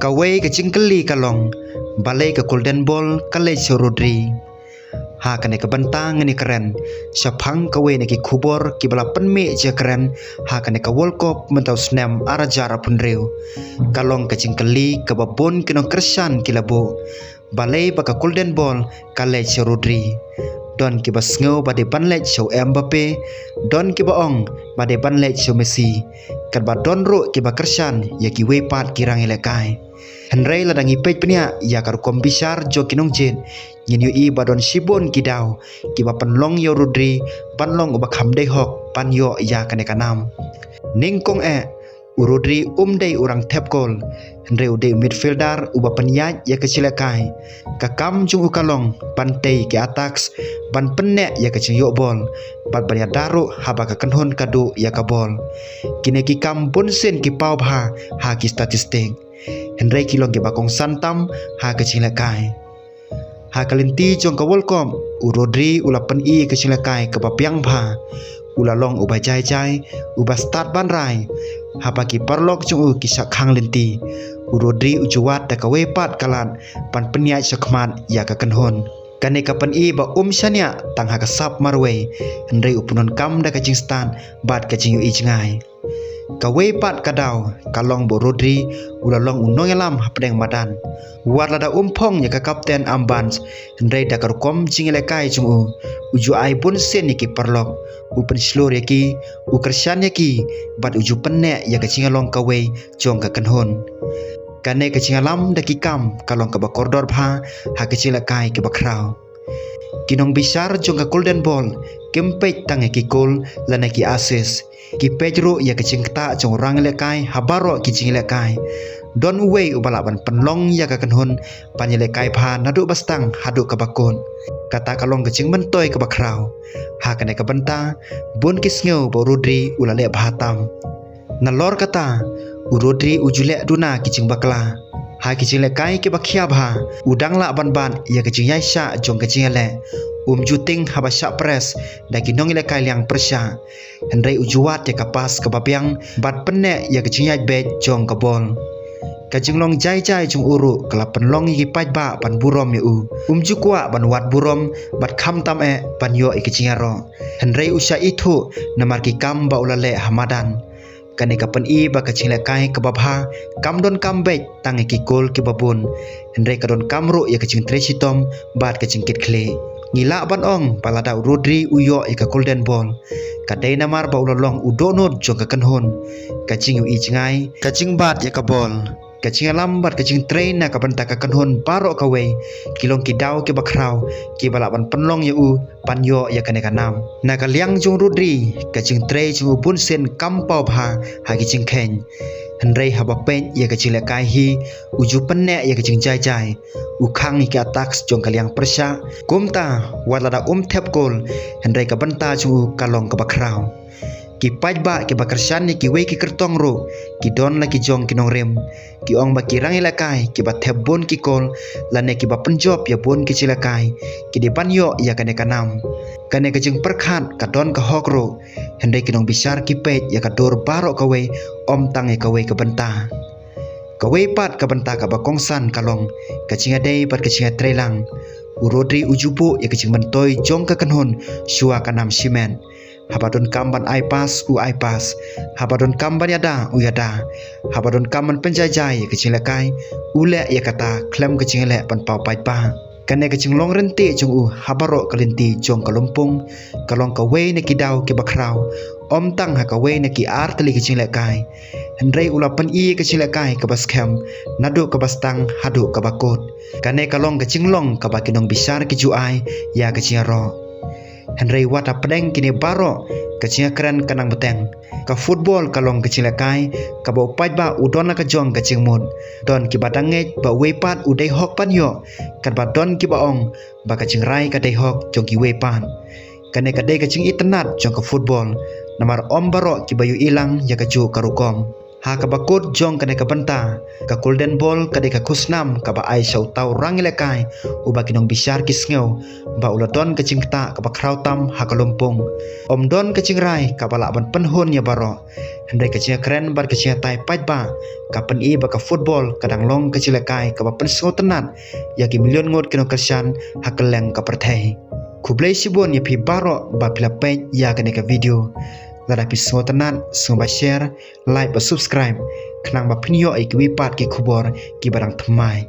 Kawai ke cingkeli kalong balai ke golden ball kalai si Rodri. Ha kene ke bentang ni keren. Syapang kawai ni ki kubor ki bala penme je keren. Ha kene ke World Cup mentau senam arajara pun reu. Kalong ke cingkeli ke babon kino kersan ki labo. Balai baka golden ball kalai si Rodri. Don ki basngau bade banlet show Mbappe. Don ki baong bade banlet show Messi. Kan ba don ro ki ba kersan ya ki wepat kirang ilekai. Henry ladangi pej penia ya kar kombisar jo kinong jen nyen yu I badon sibon kidau ki ba panlong yo Rodri panlong uba kham dei hok pan yo ya kane kanam ningkong Rodri dei urang tap gol Henry ude midfielder uba penyaj ya kecilakai kakam jung ukalong pantai ke attacks ban penek ya kecing yo bol bat banyak daru haba ka kenhon kadu ya ka bol kine ki kam bonsen ki pau bha ha ki statistik Henry kilong ke bakong santam ha kecing lekai. Ha kalinti jong ka World Cup Rodri ula pen I kecing lekai ke papiang bha. Ula long uba jai uba start ban rai. Ha pagi parlok jong ki sakhang linti. Rodri ujuat da ka wepat kalan pan peniai sakmat ya ka kenhon. Kane ka pen I ba syanya tang ha ka sap marway. Henry upunon kam da kecing stan bat kecing yu I jengai. Kawai pat kadau kalong bo Rodri ulalong unong elam hapdeng madan war lada umpong ya ka kapten ambans Henry da karkom cingelekai jungu uju ai pun sen ki perlok upen slor yaki ukersan yaki bat uju penek ya ka cingalong kawai jong ka kenhon kane ka cingalam da ki kam kalong ka ba koridor bha ha ka cingelekai ke bakrau kinong bisar jong ka golden ball kempej tang ki gol lana ki assist ki pejro ya kecingta jong orang lekai habaro ki cinglekai don way ubalaban penlong ya ka kenhon panyelekai pha nadu bastang hadu ka bakon kata kalong kecing mentoy ka bakrau ha kane ka benta bun kisngeu bo Rodri ulale bhatam nalor kata Rodri ujule duna kicing bakla ha kicing lekai ke bakhia bha udang la ban ya kecing yaisha jong kecing le juting habasya pres daki nong lekai liang persya Henry ujuat ya kapas ke bapiang bat penek ya kecinyaj bej jong ke bol kajing long jai jong uru kala penlong yi paj ba pan burom yu jukwa ban wat burom bat kham tam ban yo ikecinyaro Henry usya itu namar ki kam ba ulale hamadan kane kapan I ba kecing lekai ke babha kam don kam bej tang ki gol ki babun Henry kadon kamru ya kecing tresitom bat kecing kit kle ngila ban ong palada Rodri uyo ika golden ball kadai namar ba ulalong udonod jong ka kenhon kacing yu I jengai kacing bat ya ka ball kacing lambat kacing train na ka benta ka kenhon baro ka we kilong kidau ke bakrau ki balaban penlong yu panyo ya kane kanam na ka liang jong Rodri kacing tray jong bun sen kampau bha ha kicing khen Henry haba pen ya kecing lekai hi uju penek ya kecing jai ukhang ki attacks jong kaliang persya kumta walada tap gol Henry ka benta ju kalong ka bakrau ki pajba ki bakersan ni ki we ki kertong ro ki don la ki jong kinong rem ki ong ba ki rang lekai ki ba thep bon ki kol lane ki ba penjob ya bon ki cilakai ki de banyo ya kane kanam kane ka jeng perkhat ka don ka hokro Henry kinong bisar ki pej ya ka dor baro ka we tang ka we ka benta ka we pat ka benta ka ba kongsan kalong ka cinga dei pat ka cinga trelang Rodri ujupu ya ka cing mentoy jong ka kenhon shua kanam simen habadon kamban ai pas habadon kamban yada uyada habadon kamban penjajai ka cing lekai ule ya kata klem ka cing le pan pau pai pa kane ka cing long renti jong habaro kalinti jong kalumpung kalong ka we ne kidau ke bakrau tang ha ka we ne ki artli ka cing lekai Henry ulapan I ka cing lekai ka baskem nadu ka bastang hadu ka bakot kane kalong ka cinglong ka bakinong bisar ki juai ya ka cing ro Henry wata pedeng kini baro kecing keren kanang beteng ka football kalong kecing lekai ka bau paj ba udon la ka jong kecing mud don ki badange ba wepat udai hok pan yo kan ba don ki baong ba kecing rai ka dai hok jong ki wepan kane ka dai kecing itenat jong ka football namar baro ki bayu ilang ya ka ju karukom ha ka bakut jong kane ka banta ka golden ball ka de ka kusnam ka ba ai shau tau rangile kai uba kinong bishar kisngeu ba uladon ka cingta ka ba krautam ha ka lumpung om don ka cingrai ka ba laban penhun ya baro hendai ka cia keren bar ka cia tai pait ba ka pen i ba ka football kadang long ka cilekai ka ba pen sngo tenat ya ki million ngot kinong kersan ha ka leng ka perthai kublai sibon ya pi baro ba pila page ya kane ka video Lada pi semua tenan, semua share, like, subscribe. Kenang ba pinyo ai ki wipat ki kubor ki barang temai.